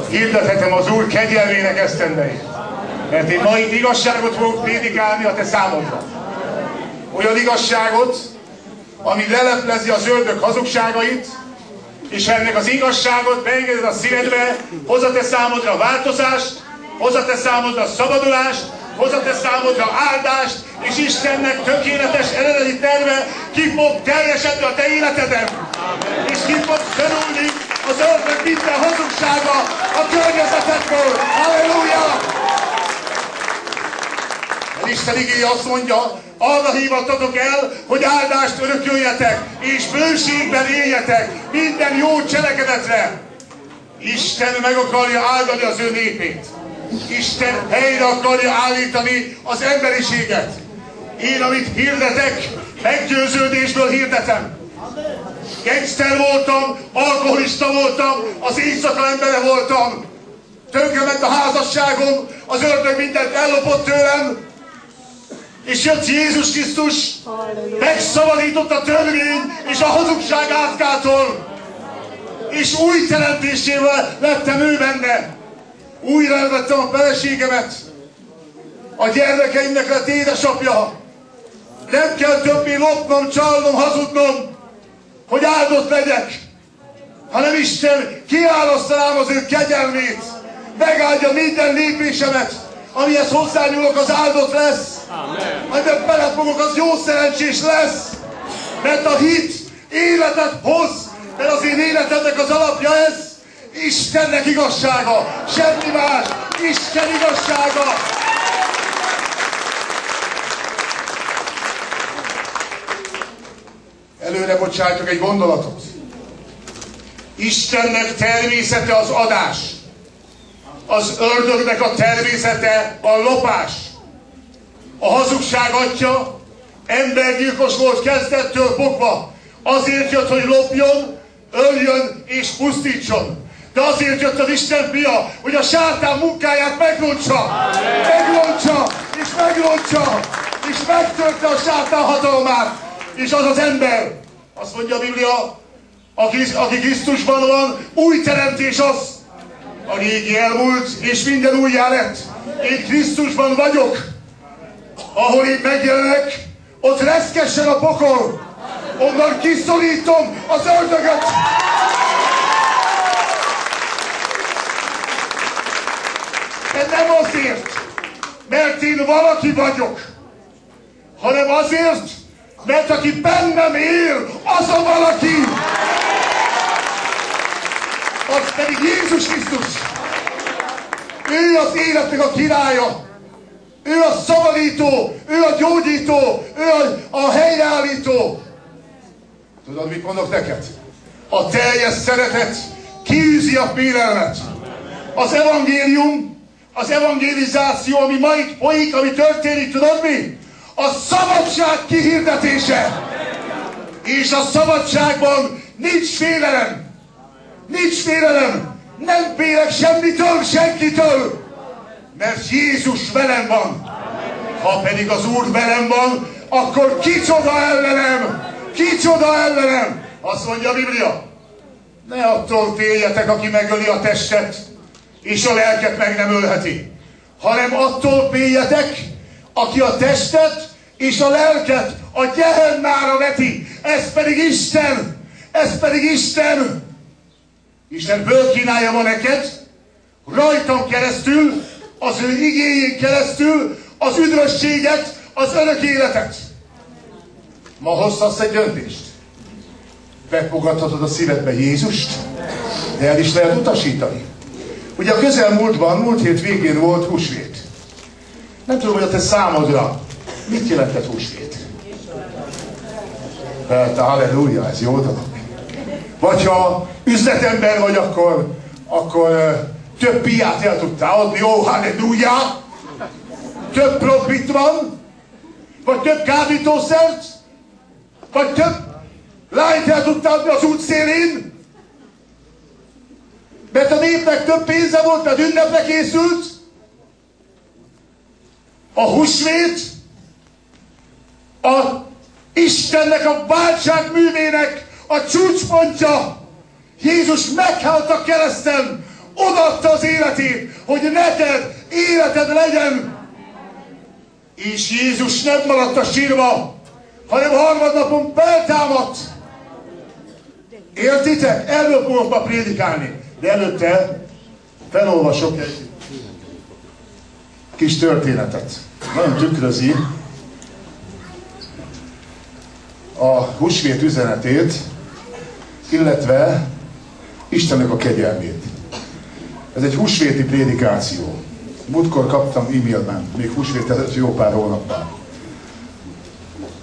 Hirdethetem az Úr kegyelmének esztendeit. Mert én ma itt igazságot fogok prédikálni a te számodra. Olyan igazságot, ami leleplezi az ördög hazugságait, és ennek az igazságot beengeded a szívedbe, hoz a te számodra változást, hoz a te számodra szabadulást, hoz a te számodra áldást, és Istennek tökéletes eredeti terve ki fog teljesedni a te életeden. És ki fog szörülni az ördög minden hazugsága a környezetedből. Halleluja! Az Isten igéje azt mondja, arra hívatatok el, hogy áldást örököljetek, és bőségben éljetek minden jó cselekedetre. Isten meg akarja áldani az ő népét. Isten helyre akarja állítani az emberiséget. Én, amit hirdetek, meggyőződésből hirdetem. Gangster voltam, alkoholista voltam, az éjszaka embere voltam. Tönkrement a házasságom, az ördög mindent ellopott tőlem. És jött Jézus Krisztus, megszabadított a törvény és a hazugság átkától. És új teremtésével lettem ő benne. Újra elvettem a feleségemet. A gyermekeimnek lett édesapja. Nem kell többé lopnom, csalnom, hazudnom, hogy áldott legyek, hanem Isten kiárasztanám az ő kegyelmét. Megáldja minden lépésemet, amihez hozzányúlok, az áldott lesz. Amiben belefogok, az jó szerencsés lesz. Mert a hit életet hoz, mert az én életemnek az alapja ez. Istennek igazsága, semmi más. Isten igazsága. Előre bocsátjuk egy gondolatot. Istennek természete az adás. Az ördögnek a természete a lopás. A hazugság atya embergyilkos volt kezdettől fogva. Azért jött, hogy lopjon, öljön és pusztítson. De azért jött az Isten fia, hogy a sátán munkáját megrontsa. Megrontsa, és megrontsa, és megtörte a sátán hatalmát. És az az ember, azt mondja a Biblia, aki Krisztusban van, új teremtés az. A régi elmúlt, és minden újjá lett. Én Krisztusban vagyok. Ahol én megjelenek, ott reszkessen a pokol. Onnan kiszorítom az ördögöt. De nem azért, mert én valaki vagyok, hanem azért, mert aki bennem él, az a valaki. Az pedig Jézus Krisztus. Ő az életnek a királya. Ő a szabadító, ő a gyógyító, ő a helyreállító. Tudod, mit mondok neked? A teljes szeretet kiűzi a félelmet. Az evangélium, az evangelizáció, ami ma itt folyik, ami történik, tudod mi? A szabadság kihirdetése. És a szabadságban nincs félelem. Nincs félelem. Nem félek semmitől, senkitől. Mert Jézus velem van. Ha pedig az Úr velem van, akkor kicsoda ellenem? Kicsoda ellenem? Azt mondja a Biblia. Ne attól féljetek, aki megöli a testet, és a lelket meg nem ölheti. Hanem attól féljetek, aki a testet és a lelket a Gehennára veti. Ez pedig Isten. Ez pedig Isten. Isten fölkínálja ma neked, rajtam keresztül, az ő igéjén keresztül az üdvösséget, az örök életet. Ma hozhatsz egy döntést. Befogadhatod a szívedbe Jézust, de el is lehet utasítani. Ugye a közelmúltban, múlt hét végén volt húsvét. Nem tudom, hogy a te számodra mit jelentett húsvét. Hát, halleluja, ez jó dolog. Vagy ha üzletember vagy, akkor több piát el tudtál adni, jó, halleluja. Több profit van, vagy több kábítószert, vagy több lányt el tudtál adni az útszélén, mert a népnek több pénze volt, mert ünnepre készült. A húsvét a Istennek a váltság művének a csúcspontja. Jézus meghalt a kereszten, oda odaadta az életét, hogy neked életed legyen. És Jézus nem maradt a sírba, hanem harmadnapon feltámadt. Értitek? Erről fogok ma prédikálni. De előtte felolvasok egy kis történetet. Nagyon tükrözi a húsvét üzenetét, illetve Istennek a kegyelmét. Ez egy húsvéti prédikáció. Múltkor kaptam e-mailben, még húsvét előtt jó pár hónappal.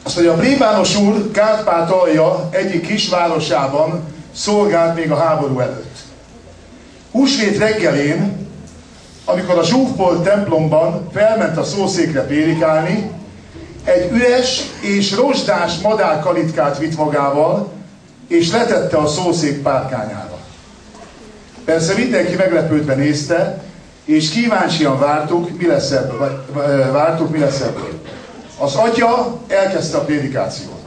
Azt mondja, a plébános úr Kárpátalja egyik kisvárosában szolgált még a háború előtt. Húsvét reggelén, amikor a zsúfolt templomban felment a szószékre prédikálni, egy üres és rozsdás madárkalitkát vitt magával, és letette a szószék párkányára. Persze mindenki meglepődve nézte, és kíváncsian vártuk, mi lesz ebből. Az atya elkezdte a prédikációt.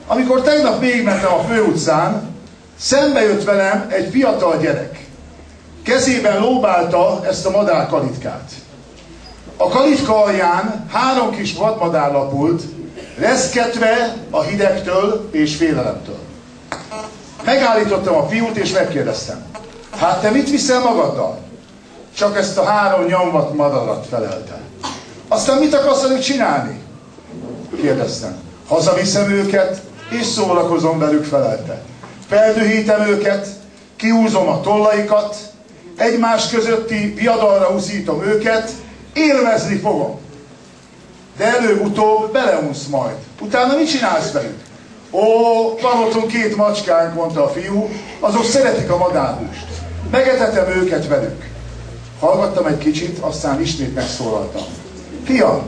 Amikor tegnap végigmentem a főutcán, szembe jött velem egy fiatal gyerek. Kezében lóbálta ezt a madárkalitkát. A kalitka alján 3 kis vadmadár lapult, reszketve a hidegtől és félelemtől. Megállítottam a fiút és megkérdeztem. Hát te mit viszel magaddal? Csak ezt a 3 nyomvat madarat felelte. Aztán mit akarsz velük csinálni? Kérdeztem. Hazaviszem őket, és szórakozom velük, felelte. Feldühítem őket, kihúzom a tollaikat, egymás közötti viadalra úszítom őket, élvezni fogom. De előbb-utóbb beleunsz majd. Utána mit csinálsz velük? Ó, van otthon 2 macskánk, mondta a fiú, azok szeretik a madárhúst. Megetetem őket velük. Hallgattam egy kicsit, aztán ismét megszólaltam. Fiam,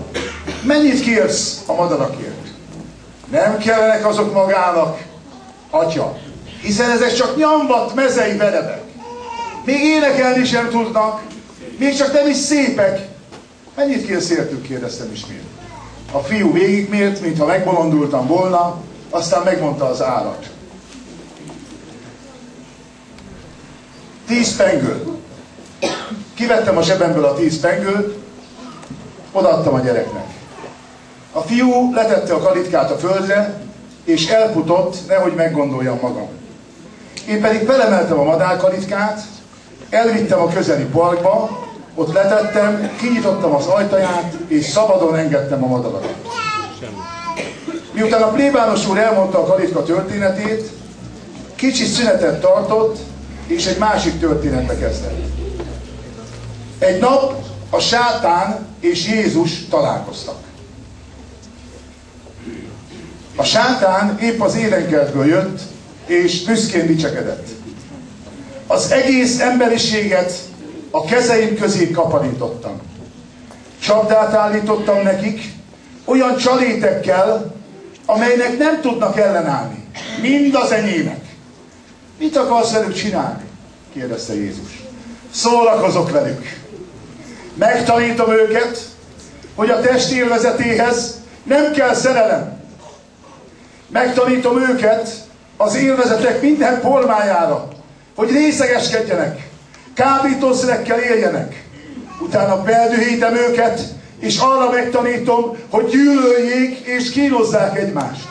mennyit kérsz a madarakért? Nem kellenek azok magának, atya, hiszen ezek csak nyomvat mezei verebek. Még énekelni sem tudnak, még csak nem is szépek. Mennyit kérsz értük? Kérdeztem ismét. A fiú végigmért, mintha megbolondultam volna, aztán megmondta az árat. 10 pengő. Kivettem a zsebemből a 10 pengőt, odaadtam a gyereknek. A fiú letette a kalitkát a földre, és elfutott, nehogy meggondoljam magam. Én pedig felemeltem a madárkalitkát, elvittem a közeli parkba, ott letettem, kinyitottam az ajtaját, és szabadon engedtem a madarakat. Miután a plébános úr elmondta a kalitka történetét, kicsi szünetet tartott, és egy másik történetbe kezdett. Egy nap a sátán és Jézus találkoztak. A sátán épp az édenkertből jött, és büszkén dicsekedett. Az egész emberiséget a kezeim közé kaparítottam. Csapdát állítottam nekik, olyan csalétekkel, amelynek nem tudnak ellenállni. Mind az enyémek. Mit akarsz velük csinálni? Kérdezte Jézus. Szórakozok velük. Megtanítom őket, hogy a test élvezetéhez nem kell szerelem. Megtanítom őket az élvezetek minden formájára, hogy részegeskedjenek, kábítószerekkel éljenek. Utána feldühítem őket, és arra megtanítom, hogy gyűlöljék és kínozzák egymást.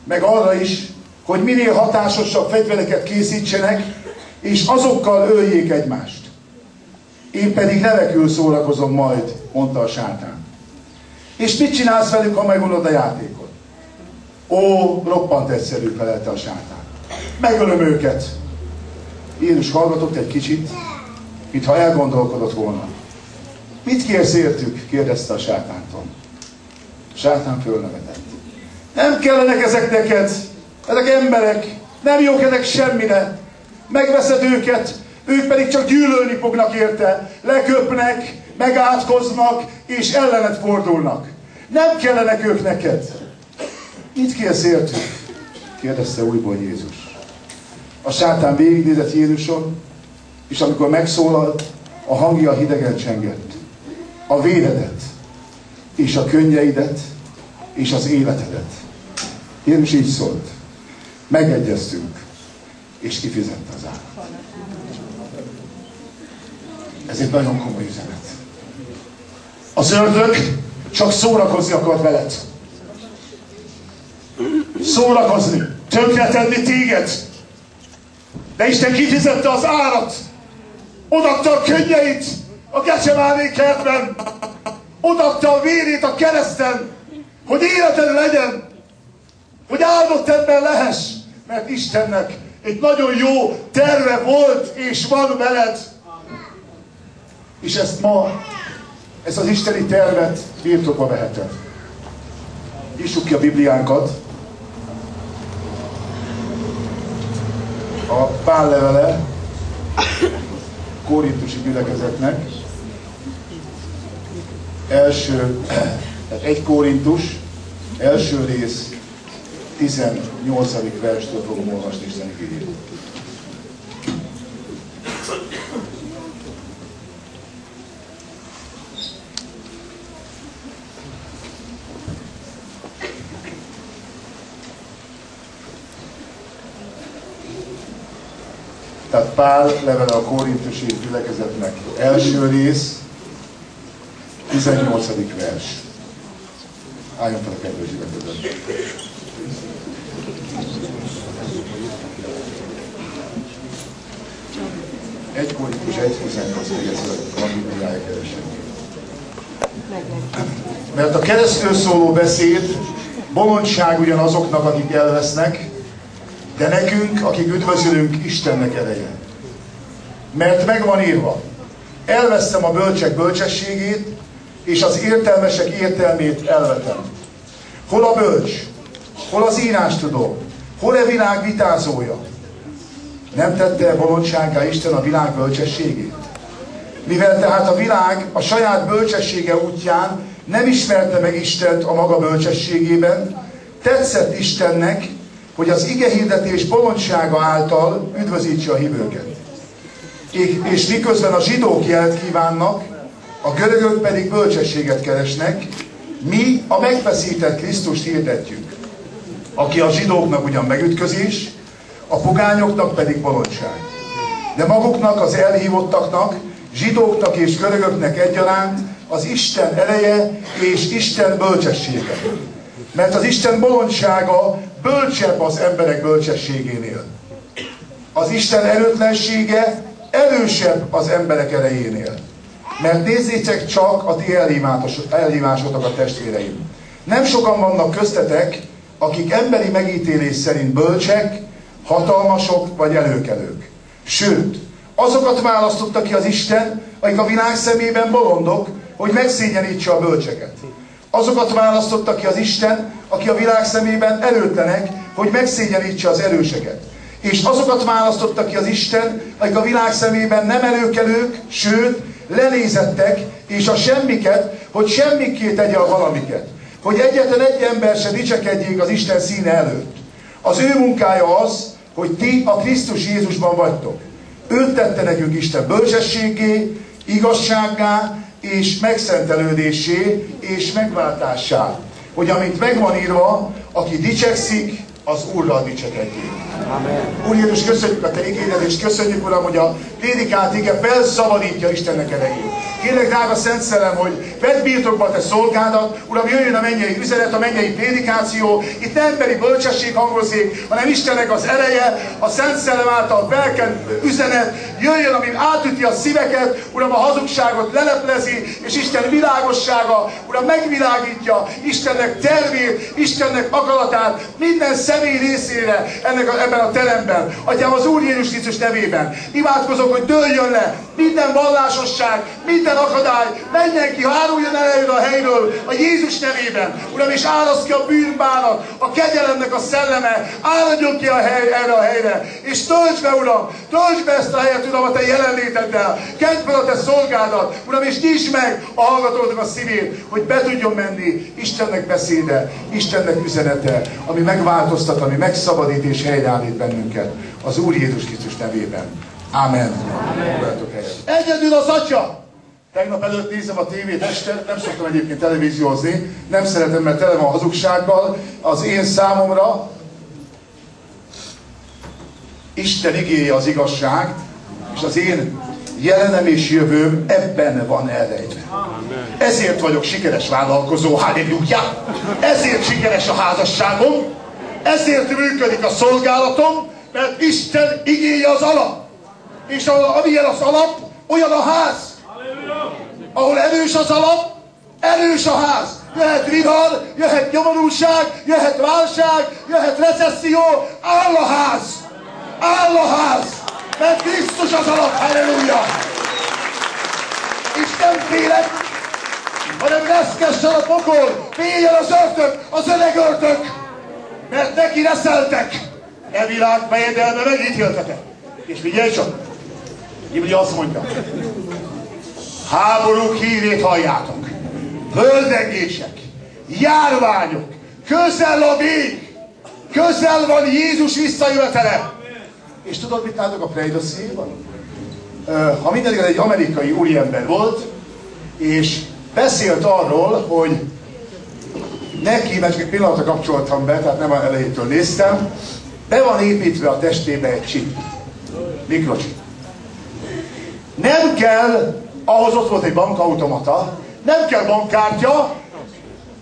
Meg arra is, hogy minél hatásosabb fegyvereket készítsenek, és azokkal öljék egymást. Én pedig remekül szórakozom majd, mondta a sátán. És mit csinálsz velük, ha megunod a játékot? Ó, roppant egyszerű, felelte a sátán. Megölöm őket. Jézus hallgatott egy kicsit, mintha elgondolkodott volna. Mit kérsz értük? Kérdezte a sátántól. A sátán fölnevetett. Nem kellenek ezek neked, ezek emberek, nem jók ezek semmire. Megveszed őket, ők pedig csak gyűlölni fognak érte, leköpnek, megátkoznak, és ellened fordulnak. Nem kellenek ők neked. Mit kérsz értük? Kérdezte újból Jézus. A sátán végignézett Jézuson, és amikor megszólalt, a hangja hidegen csengett. A véredet, és a könnyeidet, és az életedet. Jézus így szólt. Megegyeztünk, és kifizette az árat. Ez egy nagyon komoly üzenet. Az ördög csak szórakozni akar veled. Szórakozni, tönkretenni téged. De Isten kifizette az árat. Odaadta a könnyeit a Gecsemáné kertben. Odaadta a vérét a kereszten, hogy életed legyen, hogy áldott ember lehess, mert Istennek egy nagyon jó terve volt és van veled. És ezt ma, ezt az isteni tervet birtokba veheted. Nyissuk ki a Bibliánkat. A Pál levele korintusi gyülekezetnek. Tehát 1 Korintus, első rész, 18. verstől fogom olvasni Isten igéjét. Tehát Pál levele a korintusi gyülekezetnek, első rész, 18. vers. Álljon fel a kedves gyülekezet. Egy Korintus 1:18, még egyszer van Bibliája keresem. Mert a keresztről szóló beszéd bolondság ugyan azoknak, akik elvesznek, de nekünk, akik üdvözülünk, Istennek ereje. Mert megvan írva, elvesztem a bölcsek bölcsességét, és az értelmesek értelmét elvetem. Hol a bölcs? Hol az írástudó? Hol a világ vitázója? Nem tette bolondsággá Isten a világ bölcsességét? Mivel tehát a világ a saját bölcsessége útján nem ismerte meg Istent a maga bölcsességében, tetszett Istennek, hogy az igehirdetés bolondsága által üdvözítse a hívőket. És miközben a zsidók jelt kívánnak, a görögök pedig bölcsességet keresnek, mi a megfeszített Krisztust hirdetjük, aki a zsidóknak ugyan megütközés, a pogányoknak pedig bolondság. De maguknak, az elhívottaknak, zsidóknak és görögöknek egyaránt az Isten ereje és Isten bölcsessége. Mert az Isten bolondsága bölcsebb az emberek bölcsességénél. Az Isten erőtlensége erősebb az emberek erejénél. Mert nézzétek csak a ti elhívásotok, a testvéreim. Nem sokan vannak köztetek, akik emberi megítélés szerint bölcsek, hatalmasok vagy előkelők. Sőt, azokat választotta ki az Isten, akik a világ szemében bolondok, hogy megszégyenítse a bölcseket. Azokat választotta ki az Isten, aki a világ szemében erőtlenek, hogy megszégyenítse az erőseket. És azokat választotta ki az Isten, akik a világ szemében nem előkelők, sőt, lenézettek, és a semmiket, hogy semmikké tegye a valamiket. Hogy egyetlen egy ember se dicsekedjék az Isten színe előtt. Az ő munkája az, hogy ti a Krisztus Jézusban vagytok. Őt tette nekünk Isten bölcsességé, igazsággá, és megszentelődésé, és megváltássá. Hogy amint megvan írva, aki dicsekszik, az Úrral dicsekedjék. Amen. Úr Jézus, köszönjük a Te igédet, és köszönjük, Uram, hogy a prédikált ige felszabadítja Istennek erejét. Kérlek, drága Szent Szellem, hogy vedd birtokba a Te szolgádat, Uram, jöjjön a mennyei üzenet, a mennyei prédikáció, itt nem emberi bölcsesség hangozik, hanem Istennek az ereje, a Szent Szellem által belkent üzenet, jöjjön, ami átüti a szíveket, Uram, a hazugságot leleplezi, és Isten világossága, Uram, megvilágítja Istennek tervét, Istennek akaratát, minden személy részére ebben a teremben. Atyám, az Úr Jézus Krisztus nevében imádkozok, hogy dőljön le minden vallásosság, minden akadály, mindenki háruljon el erről a helyről a Jézus nevében. Uram, és árasz ki a bűnbánat, a kegyelemnek a szelleme, áradjon ki erre a helyre, és töltsd be, Uram, töltsd be ezt a helyet, Uram, a Te jelenléteddel, kedd fel a Te szolgádat, Uram, és nyisd meg a hallgatóknak a szívét, hogy be tudjon menni Istennek beszéde, Istennek üzenete, ami megváltoztat, ami megszabadít és helyreállít bennünket az Úr Jézus Krisztus nevében. Amen. Egyedül az Atya! Tegnap előtt nézem a tévét este, nem szoktam egyébként televíziózni, nem szeretem, mert tele van hazugsággal. Az én számomra Isten igéje az igazság, és az én jelenem és jövőm ebben van elrejtve. Ezért vagyok sikeres vállalkozó, halleluja! Ezért sikeres a házasságom, ezért működik a szolgálatom, mert Isten igéje az alap. És amilyen az alap, olyan a ház. Ahol erős az alap, erős a ház. Jöhet vihar, jöhet nyomorúság, jöhet válság, jöhet recesszió, áll a ház. Áll a ház. Mert Krisztus az alap, halleluja! És nem félek, hanem reszkessen a pokol, féljen az ördög, az öreg ördög, mert neki reszeltek. E világ fejedelme megítéltetek. És figyelj csak, Biblia azt mondja, háborúk hírét halljátok, földrengések, járványok, közel a vég, közel van Jézus visszajövetele. És tudod, mit látok a Prejdosszéban? Ha minden igaz, egy amerikai úriember volt, és beszélt arról, hogy neki, mert csak egy pillanatra kapcsoltam be, tehát nem az elejétől néztem, be van építve a testébe egy chip, mikrochip. Nem kell, ahhoz ott volt egy bankautomata, nem kell bankkártya,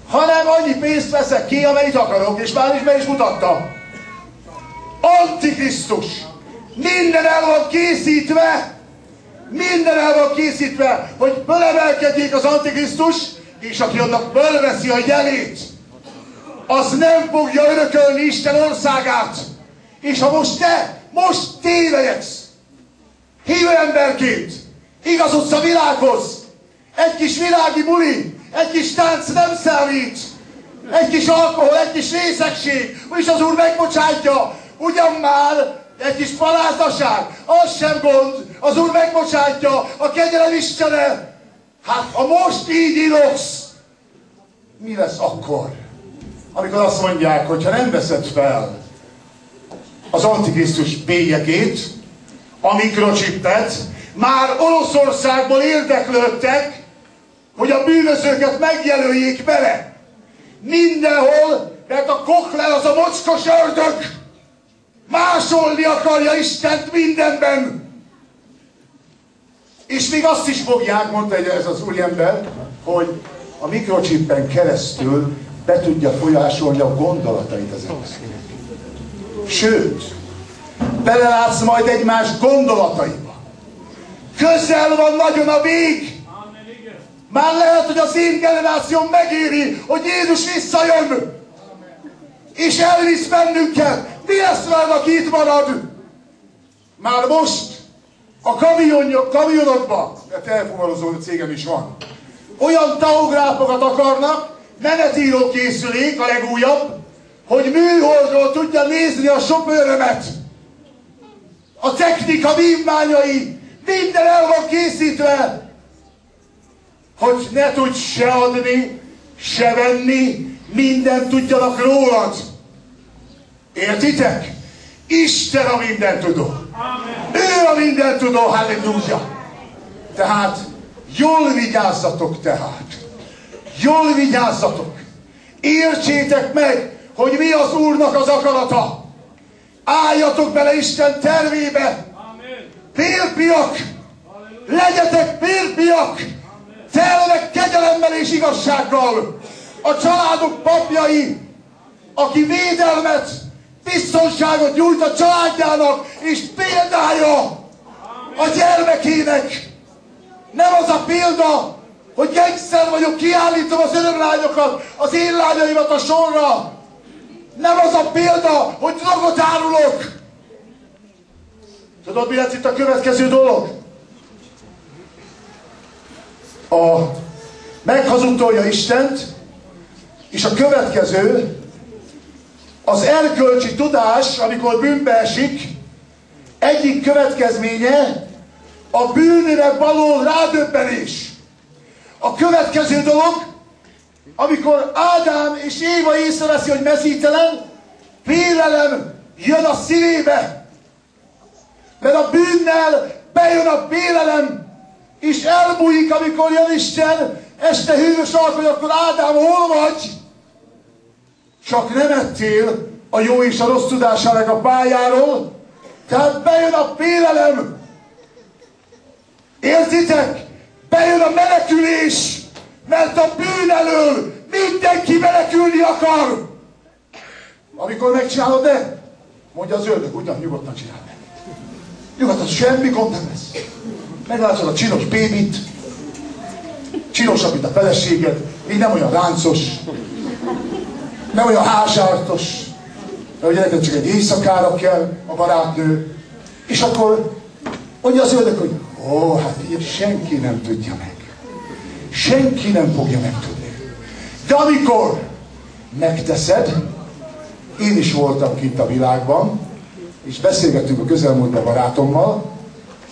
hanem annyi pénzt veszek ki, amennyit akarok, és már is be is mutatta. Antikrisztus! Minden el van készítve! Minden el van készítve, hogy fölemelkedjék az Antikrisztus, és aki annak fölveszi a jelét, az nem fogja örökölni Isten országát. És ha most tévedsz, hívő emberként, igazodsz a világhoz, egy kis világi buli, egy kis tánc nem számít, egy kis alkohol, egy kis részegség, és az Úr megbocsátja, ugyan már egy kis paláznaság, az sem gond, az Úr megbocsátja, a kegyelem Istene. Hát ha most így illogsz, mi lesz akkor? Amikor azt mondják, hogy ha nem veszed fel az Antikrisztus bélyegét, a mikrocsipet, már Oroszországból érdeklődtek, hogy a bűnözőket megjelöljék vele. Mindenhol, mert a Kochler az a mocskos ördög. Másolni akarja Istent mindenben. És még azt is fogják, mondta ez az úriember, hogy a mikrochippen keresztül be tudja folyásolni a gondolatait az embernek. Sőt, belelátsz majd egymás gondolataiba. Közel van nagyon a vég. Már lehet, hogy az én generációm megéri, hogy Jézus visszajön. És elvisz bennünket. Mi lesz veled, aki itt marad? Már most a kamionokban, mert elfuvarozó cégem is van, olyan tahográfokat akarnak, menetíró készülék, a legújabb, hogy műholdról tudja nézni a sofőrömet. A technika vívmányai, minden el van készítve, hogy ne tudj se adni, se venni, mindent tudjanak rólad. Értitek? Isten a mindentudó. Ő a mindentudó, halleluja. Tehát jól vigyázzatok tehát. Jól vigyázzatok. Értsétek meg, hogy mi az Úrnak az akarata. Álljatok bele Isten tervébe. Férfiak, legyetek férfiak. Telnek kegyelemmel és igazsággal. A családok papjai, aki védelmet, biztonságot nyújt a családjának, és példája a gyermekének. Nem az a példa, hogy gengszer vagyok, kiállítom az örömlányokat, az én lányaimat a sorra. Nem az a példa, hogy drogot árulok. Tudod, mi lesz itt a következő dolog? Meghazudtolja Istent, és a következő, az erkölcsi tudás, amikor bűnbe esik, egyik következménye a bűnre való rádöbbenés. A következő dolog, amikor Ádám és Éva észreveszi, hogy mezítelen, félelem jön a szívébe. Mert a bűnnel bejön a félelem, és elbújik, amikor jön Isten, este hűvös alkony, akkor Ádám, hol vagy? Csak nem ettél a jó és a rossz tudásának a pályáról, tehát bejön a félelem. Nézzétek, bejön a menekülés, mert a bűn elől mindenki menekülni akar. Amikor megcsinálod, de mondja az ördög, ugyan nyugodtan csinálj meg. Nyugodtan, semmi gond nem lesz. Meglátod a csinos bébit, csinosabb, mint a feleséged, így nem olyan ráncos, nem olyan házsártos, mert ugye neked csak egy éjszakára kell a barátnő, és akkor mondja az ördög, hogy ó, hát így senki nem tudja meg. Senki nem fogja megtudni. De amikor megteszed, én is voltam kint a világban, és beszélgettünk a közelmúltban barátommal,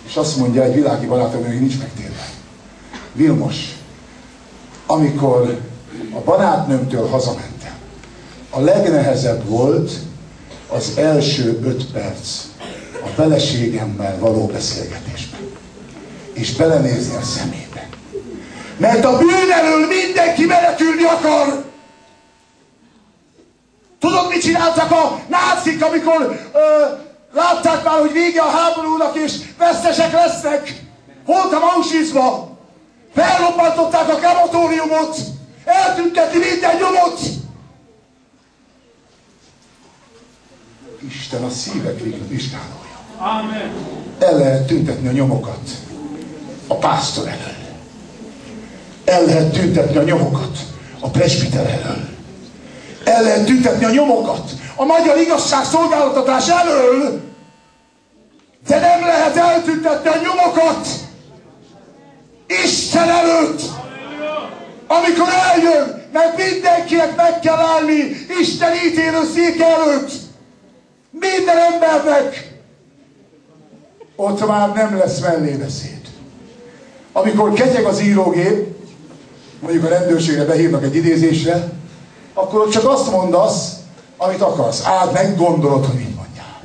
és azt mondja egy világi barátom, hogy nincs megtérve. Vilmos, amikor a barátnőmtől hazamentem, a legnehezebb volt az első 5 perc a feleségemmel való beszélgetésben. És belenézni a szemébe. Mert a bűn elől mindenki menekülni akar. Tudod, mit csináltak a nácik, amikor látták már, hogy vége a háborúnak és vesztesek lesznek? Voltam Auschwitzba. Felrobbantották a krematóriumot. Eltüntetni minden nyomot. Isten a szívek vizsgálója. Amen. El lehet tüntetni a nyomokat a pásztor elől. El lehet tüntetni a nyomokat a presbiter elől. El lehet tüntetni a nyomokat a magyar igazságszolgáltatás elől. De nem lehet eltüntetni a nyomokat Isten előtt. Amikor eljön, mert mindenkinek meg kell állni Isten ítélő széke előtt. Minden embernek. Ott már nem lesz mellébeszéd. Amikor ketyeg az írógép, mondjuk a rendőrségre behívnak egy idézésre, akkor csak azt mondasz, amit akarsz. Meggondolod, hogy mit mondjál.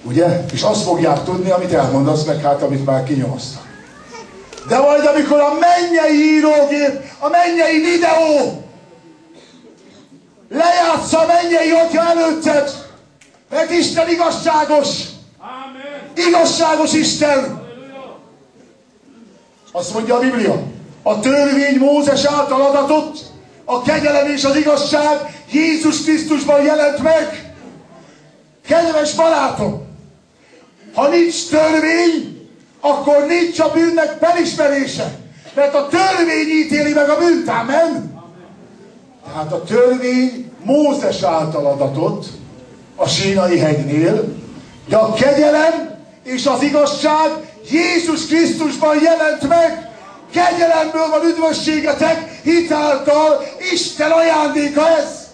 Ugye? És azt fogják tudni, amit elmondasz, meg hát, amit már kinyomoztak. De majd amikor a mennyei írógép, a mennyei videó lejátsza a mennyei atya előtted, mert Isten igazságos. Amen. Igazságos Isten. Azt mondja a Biblia, a törvény Mózes által adatott, a kegyelem és az igazság Jézus Krisztusban jelent meg. Kedves barátom, ha nincs törvény, akkor nincs a bűnnek felismerése. Mert a törvény ítéli meg a bűnt, amen? Tehát a törvény Mózes által adatott a Sínai hegynél, de a kegyelem és az igazság Jézus Krisztusban jelent meg. Kegyelemből van üdvösségetek, hitáltal Isten ajándéka ez.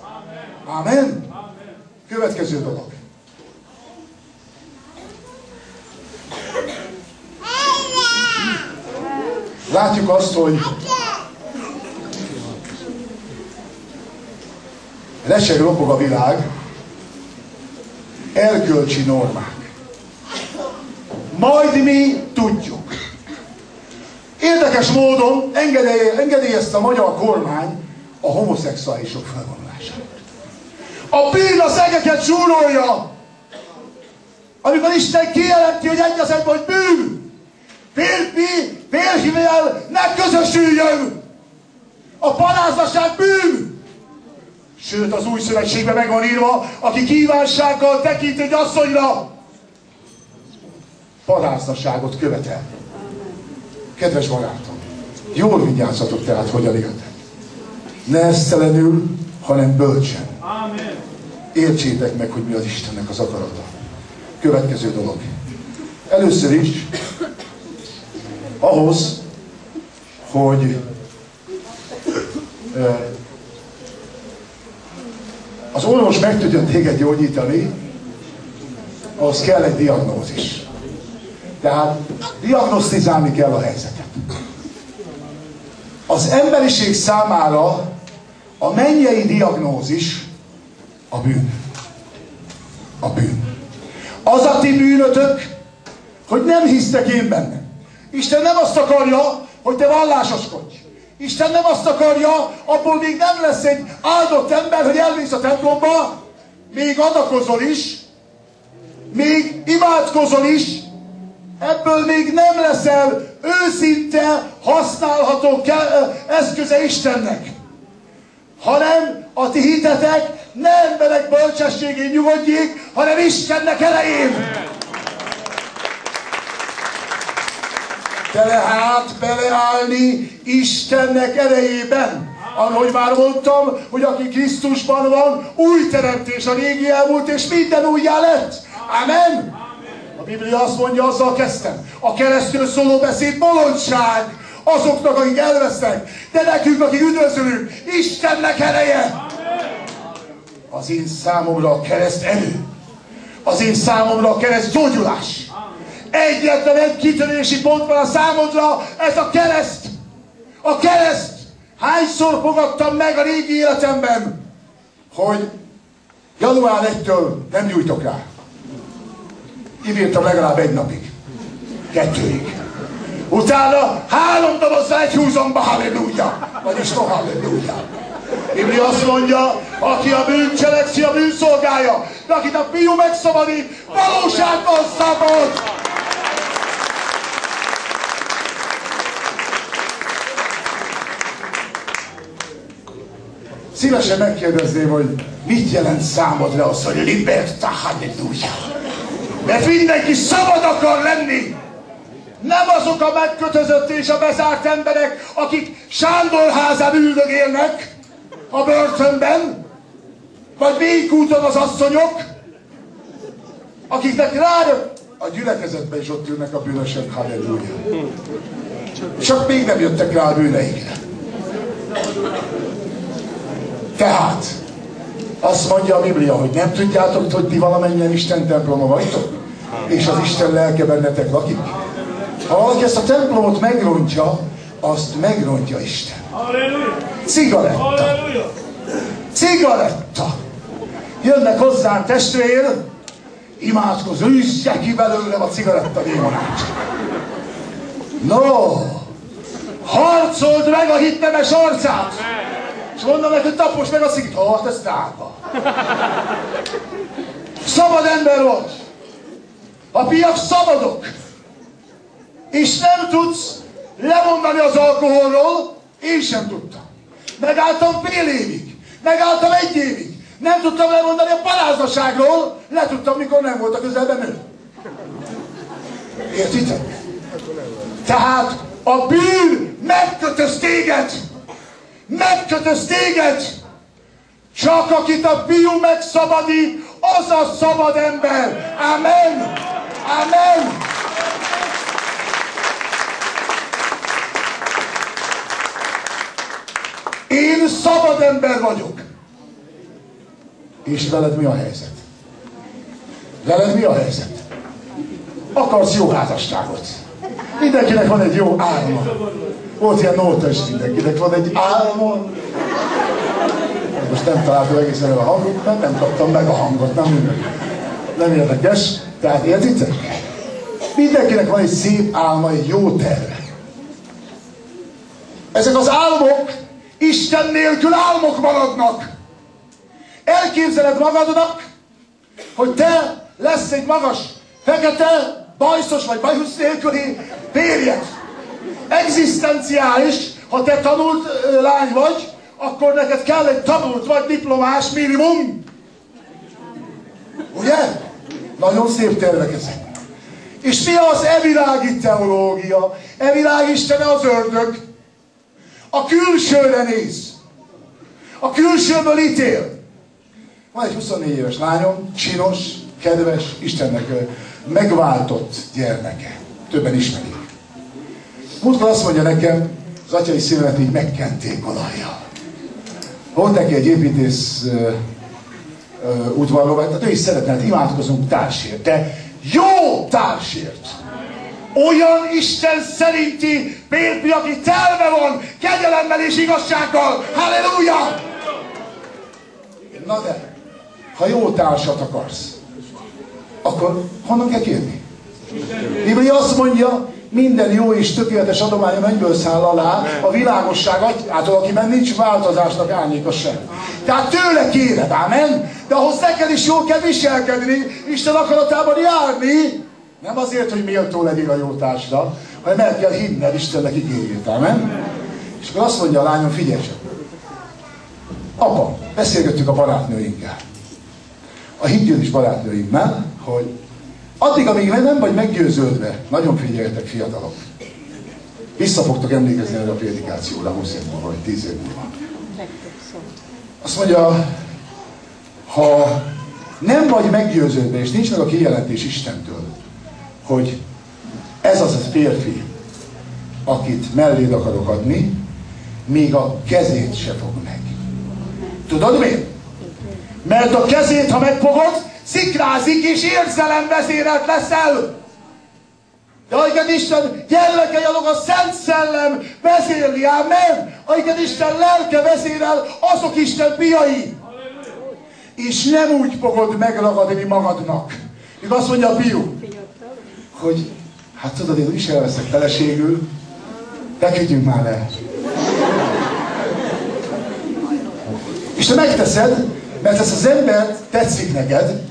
Amen. Amen. Következő dolog. Látjuk azt, hogy leseg ropog a világ, erkölcsi normák. Majd mi tudjuk. Érdekes módon engedélyezte a magyar kormány a homoszexuálisok felvonulását. A bűn a szegeket súrolja. Amikor Isten kijelenti, hogy egy az egyben, hogy bűn, férfi férfivel ne közösüljön. A parázdaság bűn. Sőt, az új szövetségben meg van írva, aki kívánsággal tekint egy asszonyra, parázdaságot követel. Kedves barátom, jól vigyázzatok tehát, hogyan éltek. Ne esztelenül, hanem bölcsen. Amen. Értsétek meg, hogy mi az Istennek az akarata. Következő dolog. Először is, ahhoz, hogy az orvos meg tudjon téged gyógyítani, ahhoz kell egy diagnózis. Tehát diagnosztizálni kell a helyzetet. Az emberiség számára a mennyei diagnózis a bűn. A bűn. Az a ti bűnötök, hogy nem hisztek én benne. Isten nem azt akarja, hogy te vallásoskodj. Isten nem azt akarja, abból még nem lesz egy áldott ember, hogy elmész a templomba, még adakozol is, még imádkozol is, ebből még nem leszel őszinte, használható eszköze Istennek. Hanem a ti hitetek ne emberek bölcsességén nyugodjék, hanem Istennek erején. Tehát beleállni Istennek erejében. Ahogy már mondtam, hogy aki Krisztusban van, új teremtés, a régi elmúlt, és minden újjá lett. Amen. A Biblia azt mondja, azzal kezdtem. A keresztül szóló beszéd bolondság azoknak, akik elvesznek, de nekünk, akik üdvözölünk, Istennek ereje. Az én számomra a kereszt erő. Az én számomra a kereszt gyógyulás. Egyetlen egy kitörési pont van a számodra, ez a kereszt. A kereszt. Hányszor fogadtam meg a régi életemben, hogy január 1-től nem nyújtok rá. Ibírtam legalább 1 napig. 2-ig. Utána 3 dobozzal egy húzomba, halleluja! Vagyis no halleluja! Biblia azt mondja, aki a bűn cselekszi, a bűn szolgálja, de akit a Fiú megszabadít, valóságban szabad! Szívesen megkérdezném, hogy mit jelent számodra az, hogy libertà, halleluja. Mert mindenki szabad akar lenni. Nem azok a megkötözött és a bezárt emberek, akik Sándorházán üldögélnek a börtönben, vagy végigúton az asszonyok, akiknek rá a gyülekezetben is ott ülnek a bűnösök, halleluja. Csak még nem jöttek rá a bűneikre. Tehát, azt mondja a Biblia, hogy nem tudjátok, hogy ti valamennyien Isten temploma vagytok, és az Isten lelke bennetek lakik. Ha valaki ezt a templomot megrontja, azt megrontja Isten. Cigaretta. Cigaretta. Jönnek hozzám testvér, imádkozz, űzze ki belőlem a cigaretta démonát. No! Harcold meg a hitnemes arcát! És mondom neki, hogy taposd meg a cigit. Hát ez drága. Szabad ember vagy. A piak szabadok. És nem tudsz lemondani az alkoholról. Én sem tudtam. Megálltam fél évig. Megálltam 1 évig. Nem tudtam lemondani a paráznaságról. Le tudtam, mikor nem volt a közelben nő. Értitek? Tehát a bűn megkötöz téged. Megkötöz téged! Csak akit a Fiú megszabadít, az a szabad ember. Amen! Amen! Én szabad ember vagyok. És veled mi a helyzet? Veled mi a helyzet? Akarsz jó házasságot. Mindenkinek van egy jó álma. Volt ilyen nóta is mindenkinek, van egy álma. Most nem találtam egészen el a hangot, mert nem kaptam meg a hangot, nem érdekes. Tehát értitek? Mindenkinek van egy szép álma, egy jó terve. Ezek az álmok Isten nélkül álmok maradnak. Elképzeled magadnak, hogy te lesz egy magas, fekete, bajszos vagy bajhusz nélküli férjed. Egzisztenciális, ha te tanult lány vagy, akkor neked kell egy tanult vagy diplomás minimum. Ugye? Nagyon szép tervek ezek. És mi az evilági teológia? Evilág istene az ördög. A külsőre néz. A külsőből ítél. Van egy 24 éves lányom, csinos, kedves, Istennek megváltott gyermeke. Többen ismerik. Múltkor azt mondja nekem, az atyai szívemet így megkenték olajjal. Volt neki egy építész udvarló, tehát ő is szeretne, hát imádkozunk társért, de jó társért. Olyan Isten szerinti férfi, aki telve van kegyelemmel és igazsággal. Halleluja! Na de, ha jó társat akarsz, akkor honnan kell kérni? Biblia azt mondja, minden jó és tökéletes adomány a mennyből száll alá, a világosság atyától, akiben nincs változásnak árnyéka sem. Tehát tőle kéred, ámen? De ahhoz neked is jól kell viselkedni, Isten akaratában járni. Nem azért, hogy méltó legyél a jó társra, hanem el kell hinned Istennek ígéretét. Amen? És akkor azt mondja a lányom, figyelj csak. Apa, beszélgettük a barátnőinkkel. A higgyőzés barátnőimmel, hogy addig, amíg nem vagy meggyőződve, nagyon figyeljetek, fiatalok. Vissza fogtok emlékezni erre a prédikációra 20 év múlva, vagy 10 év múlva. Azt mondja, ha nem vagy meggyőződve, és nincs meg a kijelentés Istentől, hogy ez az a férfi, akit melléd akarok adni, még a kezét se fog meg. Tudod miért? Mert a kezét, ha megfogod, szikrázik és érzelemvezérelt leszel. De amiket Isten gyermekei, azok a Szent Szellem vezérli, amen? Amiket Isten lelke vezérel, azok Isten fiai. És nem úgy fogod megragadni magadnak. Míg azt mondja a fiú, hogy hát tudod, én is elveszek feleségül, feküdjünk már le. És te megteszed, mert ez az ember tetszik neked,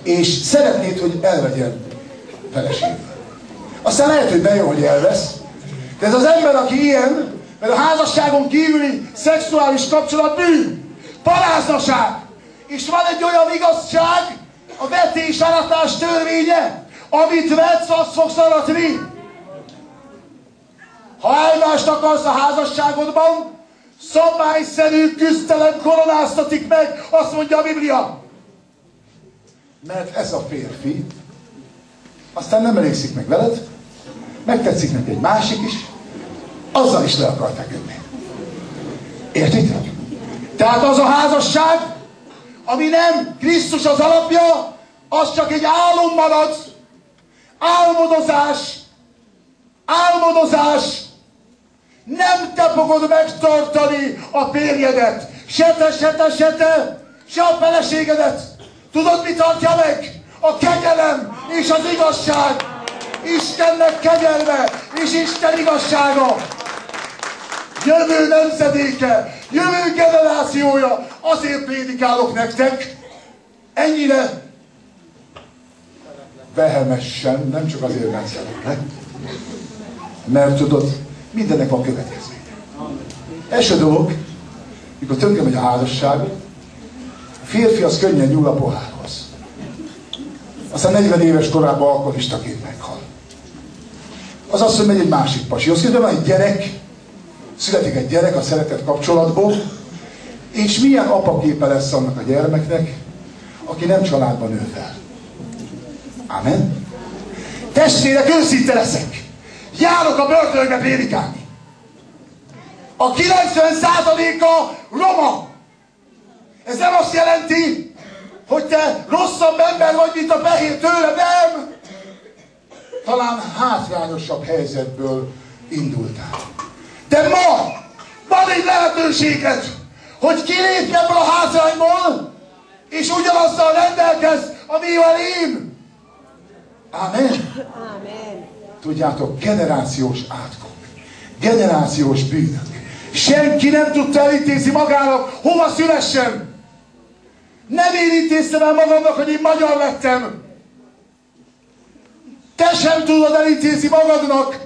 és szeretnéd, hogy elvegyen feleségül. Aztán lehet, hogy bejön, hogy elvesz, de ez az ember, aki ilyen, mert a házasságon kívüli szexuális kapcsolat bűn, paráznaság, és van egy olyan igazság, a vetés-aratás törvénye, amit vetsz, azt fogsz aratni. Ha elmást akarsz a házasságodban, szabályszerű küzdelem koronáztatik meg, azt mondja a Biblia. Mert ez a férfi aztán nem elégszik meg veled, megtetszik neki egy másik is, azzal is le akar feküdni. Értitek? Tehát az a házasság, ami nem Krisztus az alapja, az csak egy álom marad. Álmodozás. Álmodozás. Nem te fogod megtartani a férjedet. Se te, se a feleségedet. Tudod, mi tartja meg? A kegyelem és az igazság. Istennek kegyelme és Isten igazsága. Jövő nemzedéke, jövő generációja. Azért prédikálok nektek. Ennyire vehemesen, nem csak azért, mert szeretlek. Mert tudod, mindennek van következménye. Első dolog, mikor tönkre megy a házasság, a férfi az könnyen nyúl a pohárhoz. Aztán 40 éves korában alkoholistaként meghal. Az azt, hogy megy egy másik pasihoz. De van egy gyerek, születik egy gyerek a szeretett kapcsolatból, és milyen apaképe lesz annak a gyermeknek, aki nem családban nő fel. Amen? Testvérek, őszinte leszek. Járok a börtönbe prédikálni. A 90%-a roma. Ez nem azt jelenti, hogy te rosszabb ember vagy, mint a fehér tőle, nem! Talán hátrányosabb helyzetből indultál. De ma van egy lehetőséged, hogy kilépj ebből a hátrányból, és ugyanazzal rendelkezz, amivel én. Amen. Amen. Tudjátok, generációs átkok, generációs bűnök. Senki nem tudta elintézni magának, hova szülessen. Nem én intéztem el magamnak, hogy én magyar lettem. Te sem tudod elintézni magadnak.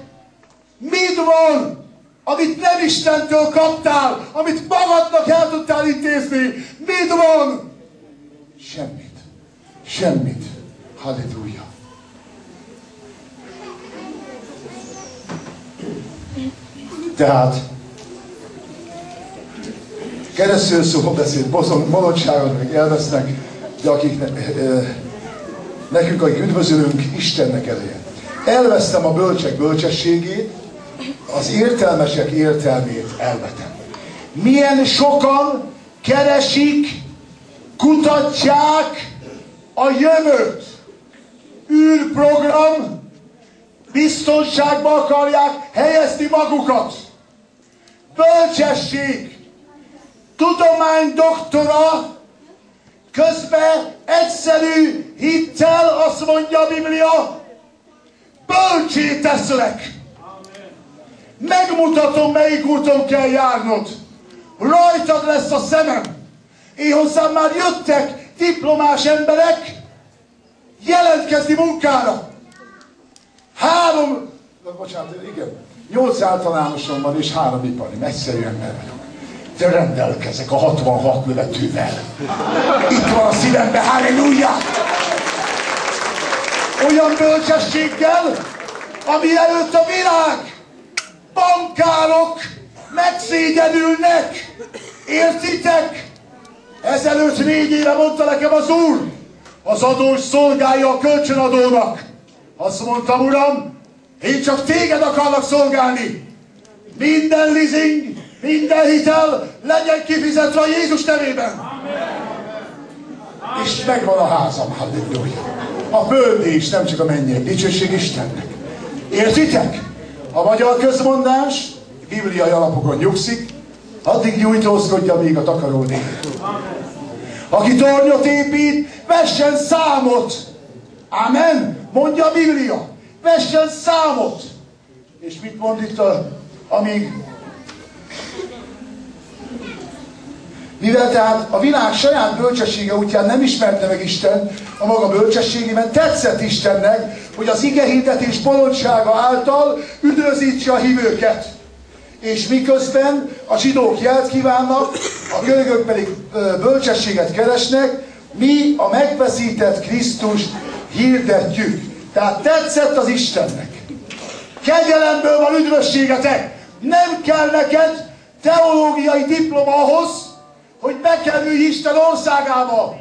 Mit van, amit nem Istentől kaptál, amit magadnak el tudtál intézni? Mit van? Semmit. Semmit. Halleluja. Tehát keresztül szó beszéd, bolondságot meg elvesznek, de nekünk, akik üdvözölünk, Istennek ereje. Elvesztem a bölcsek bölcsességét, az értelmesek értelmét elvetem. Milyen sokan keresik, kutatják a jövőt. Űrprogram, biztonságba akarják helyezni magukat. Bölcsesség, tudománydoktora, közben egyszerű hittel azt mondja a Biblia, bölcsé teszlek. Megmutatom, melyik úton kell járnod. Rajtad lesz a szemem. Én hozzám már jöttek diplomás emberek jelentkezni munkára. igen, 8 általánosom van és 3 ipari. Egyszerű ember vagyok. De rendelkezek a 66 lövetővel. Itt van a szívemben, halleluja! Olyan bölcsességgel, ami előtt a világ bankárok megszégyenülnek. Értitek? Ezelőtt 4 éve mondta nekem az Úr, az adós szolgálja a kölcsönadónak. Azt mondtam, Uram, én csak téged akarlak szolgálni. Minden leasing, minden hitel legyen kifizetve a Jézus nevében. Amen. És megvan a házam, halleluja. A földi is, nem csak a mennyei. Dicsőség Istennek. Értitek? A magyar közmondás bibliai alapokon nyugszik, addig nyújtózkodja, míg a takaró él. Aki tornyot épít, vessen számot. Amen. Mondja a Biblia. Vessen számot. És mit mond itt amíg? Mivel tehát a világ saját bölcsessége útján nem ismerte meg Isten a maga bölcsességében, tetszett Istennek, hogy az igehirdetés bolondsága által üdvözítse a hívőket. És miközben a zsidók jelt kívánnak, a görögök pedig bölcsességet keresnek, mi a megveszített Krisztust hirdetjük. Tehát tetszett az Istennek. Kegyelemből van üdvösségetek. Nem kell neked teológiai diploma ahhoz, hogy bekerülj Isten országába.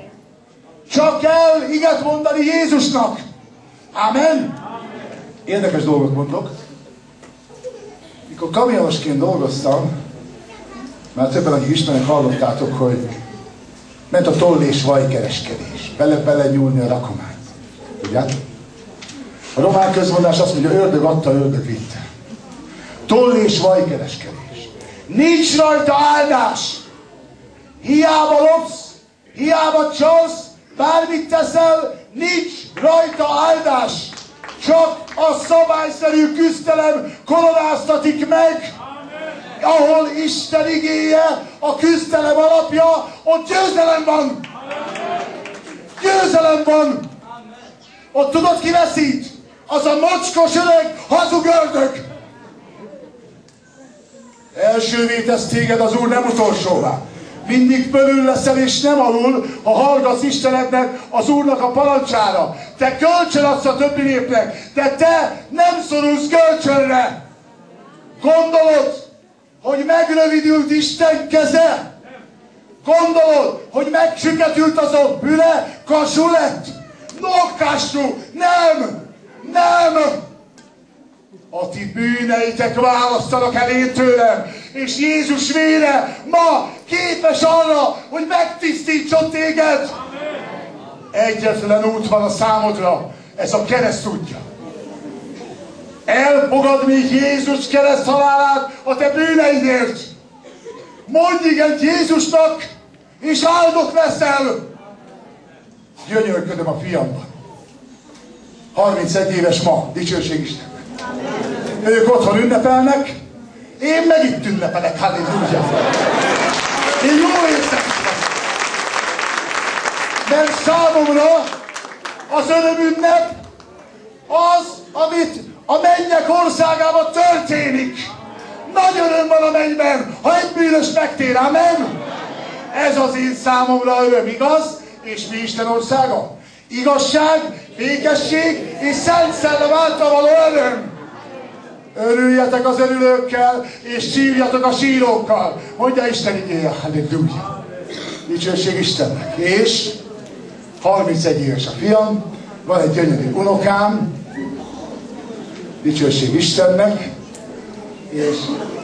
Csak kell iget mondani Jézusnak. Amen. Érdekes dolgot mondok. Mikor kamionosként dolgoztam, már többen, akik ismernek, hallottátok, hogy ment a toll és vajkereskedés. Bele nyúlni a rakományt. Tudjátok? A román közmondás azt mondja, ördög adta, ördög vitte. Toll és vajkereskedés. Nincs rajta áldás. Hiába lopsz, hiába csalsz, bármit teszel, nincs rajta áldás. Csak a szabályszerű küzdelem koronáztatik meg. Ahol Isten igéje, a küzdelem alapja, ott győzelem van. Győzelem van. Ott tudod, ki veszít? Az a mocskos öreg hazug ördög. Elsővé tesz téged az Úr, nem utolsóvá. Mindig fölül leszel és nem alul, ha hallgatsz Istenednek, az Úrnak a parancsára. Te kölcsön adsz a többi népnek, de te nem szorulsz kölcsönre. Gondolod, hogy megrövidült Isten keze? Gondolod, hogy megsüketült az a füle, kassú lett? Nokkású! Nem! Nem! A ti bűneitek választanak el én tőlem, és Jézus vére ma képes arra, hogy megtisztítson téged. Egyetlen út van a számodra, ez a kereszt útja. Elfogadni Jézus kereszt halálát a te bűneidért. Mondj igent Jézusnak, és áldott leszel. Gyönyörködöm a fiamban. 31 éves ma, dicsőség Isten. Ők otthon ünnepelnek, én meg itt ünnepelek, halleluja. Én jól érzem. Mert számomra az örömünnep az, amit a mennyek országában történik. Nagy öröm van a mennyben, ha egy bűnös megtér, amen? Ez az én számomra öröm, igaz? És mi Isten országa? Igazság, békesség és Szent Szellem által való öröm. Örüljetek az örülőkkel, és sírjatok a sírókkal. Mondja Isten igéje, halleluja. Dicsőség Istennek. És 31 éves a fiam, van egy gyönyörű unokám, dicsőség Istennek, és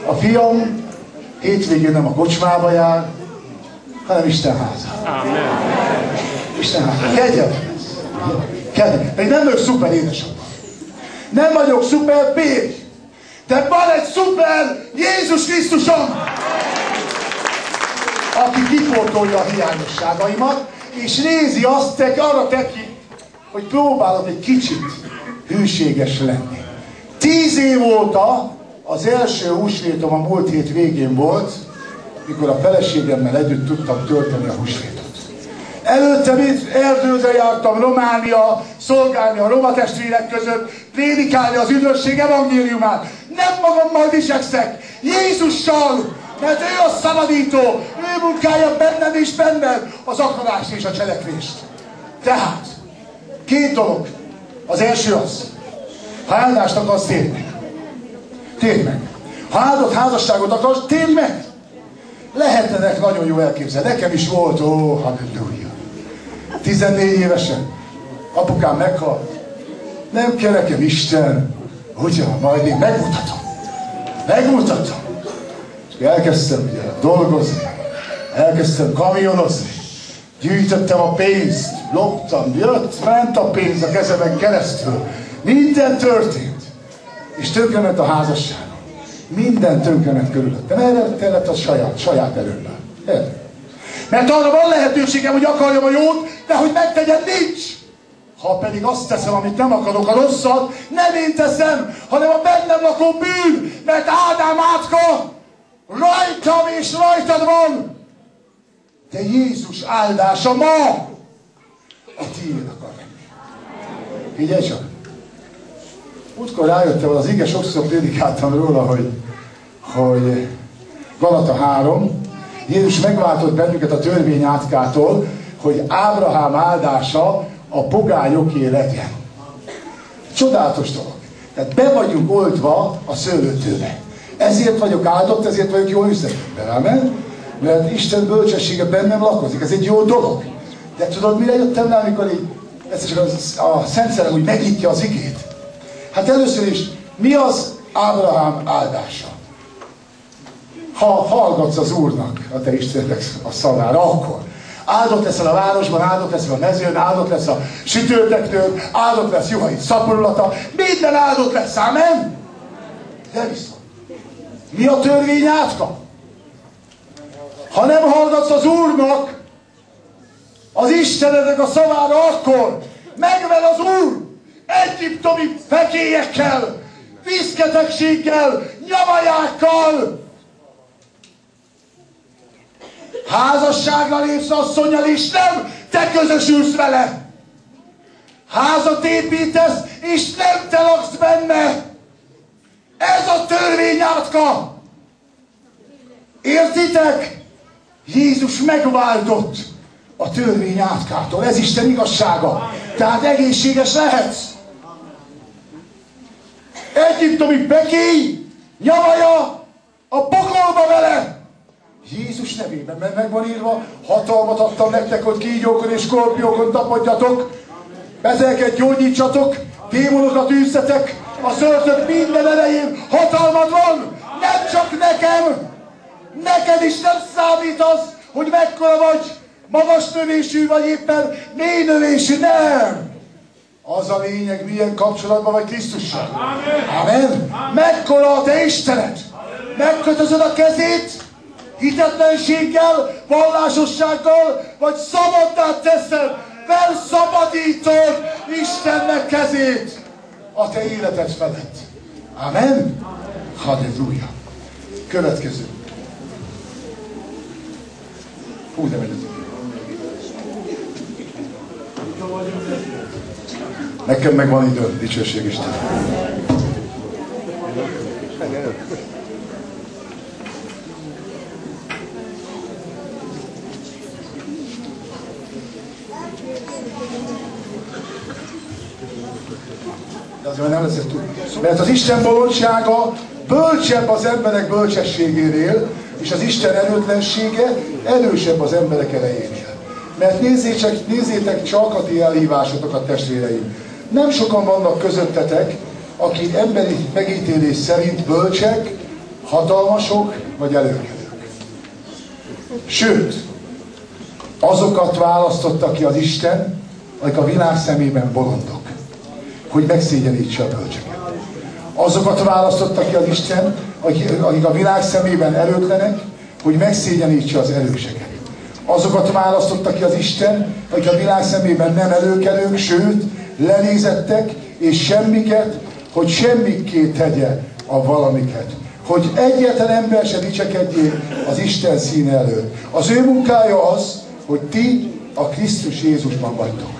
a fiam hétvégén nem a kocsmába jár, hanem Isten háza. Isten háza. Kegyelem ez. Kegyelem. Még nem vagyok szuper édesapám. Nem vagyok szuper férj. De van egy szuper Jézus Krisztusom, aki kipótolja a hiányosságaimat, és nézi azt, arra tekint, hogy próbálod egy kicsit hűséges lenni. 10 év óta az első húsvétom a múlt hét végén volt, mikor a feleségemmel együtt tudtam tölteni a húsvétot. Előtte erdőre jártam, Románia, szolgálni a roma testvérek között, prédikálni az üdvösség evangéliumát. Nem magammal dicsekszek, Jézussal, mert ő a szabadító, ő munkálja benned és benned az akarást és a cselekvést. Tehát, két dolog. Az első az, ha áldást akarsz, térd meg. Térd meg. Ha áldott házasságot akarsz, térd meg. Lehetnek nagyon jó elképzelni. Nekem is volt, halleluja. 14 évesen apukám meghalt. Nem kell nekem Isten. Ugyan, majd én megmutatom. Megmutatom. És elkezdtem ugye dolgozni. Elkezdtem kamionozni. Gyűjtöttem a pénzt. Loptam. Jött, ment a pénz a kezemen keresztül. Minden történt. És tönkrement a házasságom. Minden tönkrement körülöttem. Erre kellett a saját erőmmel. Erre. Mert arra van lehetőségem, hogy akarjam a jót, de hogy megtegyem, nincs. Ha pedig azt teszem, amit nem akarok, a rosszat, nem én teszem, hanem a bennem lakó bűn, mert Ádám átka rajtam és rajtad van. De Jézus áldása ma a tiéd akar lenni. Figyelj csak! Útkor rájöttem, az ige sokszor prédikáltam róla, hogy Galata 3, Jézus megváltott bennünket a törvény átkától, hogy Ábrahám áldása a pogányoké legyen. Csodálatos dolog. Tehát be vagyunk oltva a szőlőtőbe. Ezért vagyok áldott, ezért vagyok jó üzletben. Amen? Mert Isten bölcsessége bennem lakozik. Ez egy jó dolog. De tudod, mire jöttem rá, amikor így, ez csak a Szent Szellem úgy megnyitja az igét? Hát először is, mi az Ábrahám áldása? Ha hallgatsz az Úrnak, a te Istennek a szavára, akkor áldott leszel a városban, áldott leszel a mezőn, áldott lesz a sütőteknőn, áldott lesz juhait szaporulata, minden áldott lesz, amen? De viszont, mi a törvény átka? Ha nem hallgatsz az Úrnak, az Istenednek a szavára, akkor megvel az Úr egyiptomi fekélyekkel, vízketegséggel, nyavajákkal. Házasságra lépsz asszonnyal, és nem te közösülsz vele. Házat építesz, és nem te laksz benne. Ez a törvényátka. Értitek? Jézus megváltott a törvény átkától. Ez Isten igazsága. Tehát egészséges lehetsz. Egyiptomi pekély, nyavaja, a pokolba vele. Jézus nevében, mert meg van írva, hatalmat adtam nektek, hogy kígyókon és skorpiókon tapadjatok, betegeket gyógyítsatok, démonokat űzzetek, a szörtök minden elején hatalmat van, nem csak nekem, neked is nem számít az, hogy mekkora vagy, magas növésű, vagy éppen mély növésű, nem! Az a lényeg, milyen kapcsolatban vagy Krisztussal. Amen! Mekkora a te Istened! Megkötözöd a kezét, hitetlenséggel, vallásossággal, vagy szabaddá teszed, felszabadítod Istennek kezét a te életed felett. Amen? Halleluja! Következő. Hú, de megy az. Nekem meg van időm, dicsőség Isten. De azért nem lesz ez túl. Mert az Isten bolondsága bölcsebb az emberek bölcsességénél, és az Isten erőtlensége erősebb az emberek erejénél. Mert nézzétek csak a ti elhívásotokat, testvéreim. Nem sokan vannak közöttetek, akik emberi megítélés szerint bölcsek, hatalmasok vagy előkelők. Sőt, azokat választotta ki az Isten, akik a világ szemében bolondok, hogy megszégyenítse a bölcseket. Azokat választotta ki az Isten, akik a világ szemében erőtlenek, hogy megszégyenítse az erőseket. Azokat választotta ki az Isten, akik a világ szemében nem előkelők, sőt, lenézettek, és semmiket, hogy semmikké tegye a valamiket. Hogy egyetlen ember se dicsekedjék az Isten színe előtt. Az ő munkája az, hogy ti a Krisztus Jézusban vagytok.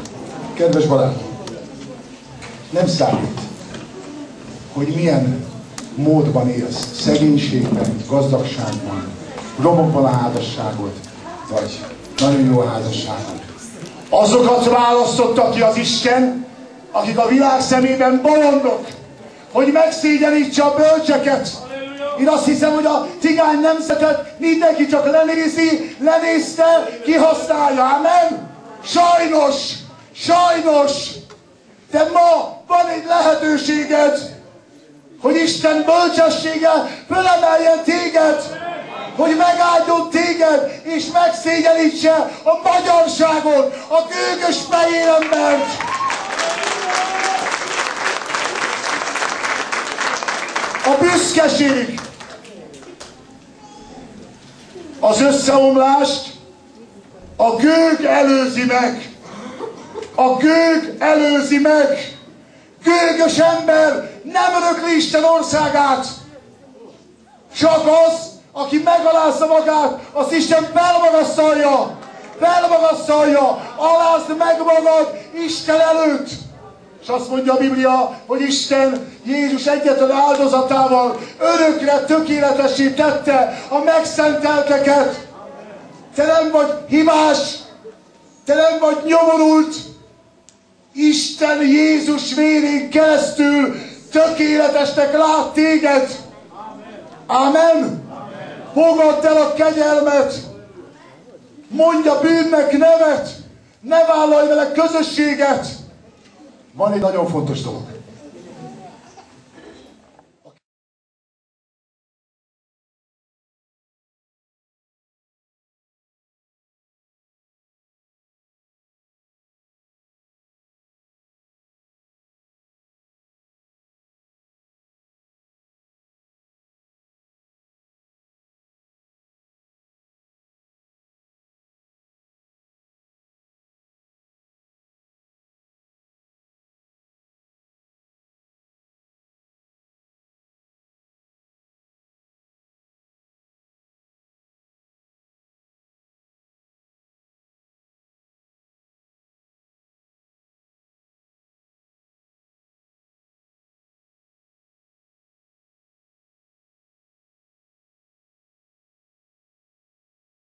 Kedves barátom, nem számít, hogy milyen módban élsz, szegénységben, gazdagságban, romokban a házasságod, vagy nagyon jó a házasságod. Azokat választotta ki az Isten, akik a világ szemében bolondok, hogy megszégyenítse a bölcseket. Én azt hiszem, hogy a cigány nemzetet mindenki csak lenézte, kihasználja. Amen? Sajnos, de ma van egy lehetőséged, hogy Isten bölcsességgel fölemeljen téged, hogy megáldjon téged, és megszégyenítse a magyarságot, a gőgös fehér embert. A büszkeség, az összeomlást a gőg előzi meg. A gőg előzi meg. Gőgös ember nem örökli Isten országát. Csak az, aki megalázza magát, azt Isten felmagasztalja. Alázd meg magad Isten előtt. És azt mondja a Biblia, hogy Isten Jézus egyetlen áldozatával örökre tökéletessé tette a megszentelteket. Te nem vagy hibás, te nem vagy nyomorult. Isten Jézus vérén keresztül tökéletesnek lát téged. Amen. Fogadd el a kegyelmet. Mondj a bűnnek nevet. Ne vállalj vele közösséget. Van egy nagyon fontos dolog.